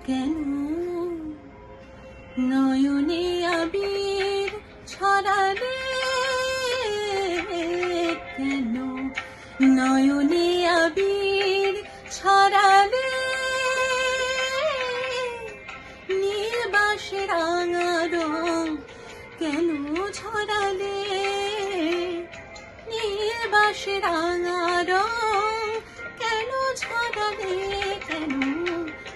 কেন নয়নে আবির ছড়ালে, কেন নয়নে আবির ছড়ালে, নীলবাসে রাঙা রং কেন ছড়ালে, নীলবাসে রাঙা রং কেন ছড়ালে, কেন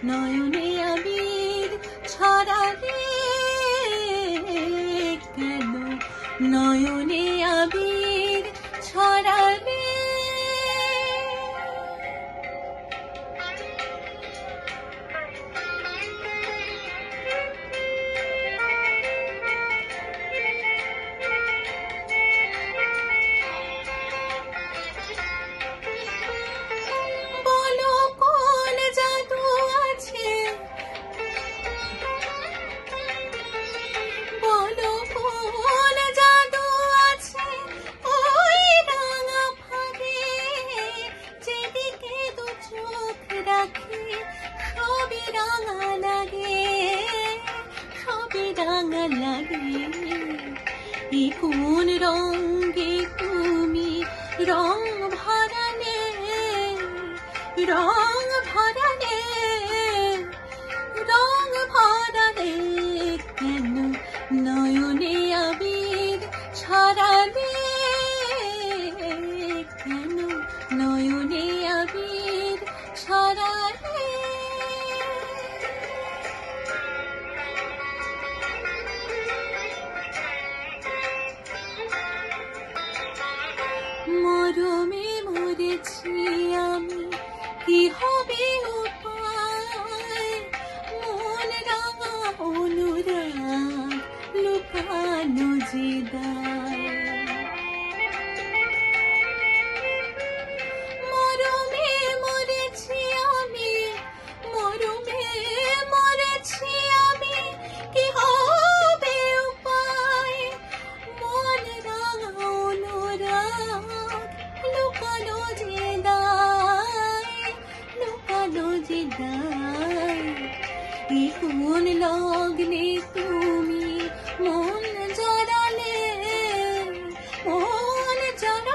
নয়নে আবির ছড়ালে, কেন নয়নে আবির ছড়ালে। বলো কোন জাদু আছে, বলো কোন জাদু আছে ওই রাঙা ফাঁদে, যেদিকে দু চোখ রাখি সবই রাঙা লাগে, সবই রাঙা লাগে। এই কোন রঙে তুমি রং ভরালে, রং ভরালে, রং ভরালে, কেন নয়নে আবির ছড়ালে, কেন নয়নে আবির ছড়ালে। মরমে মরেছি আমি, কি হবে উপায়, মন রাঙা অনুরাগ লুকানো যে দায়। মরমে মরেছি আমি, মরমে মরেছি আমি, কি হবে উপায়, মন রাঙা অনুরাগ লুকানো যে দায়, লুকানো যে দায়। এই কোন লগ্নে তুমি মন জড়ালে, মন জড়ালে,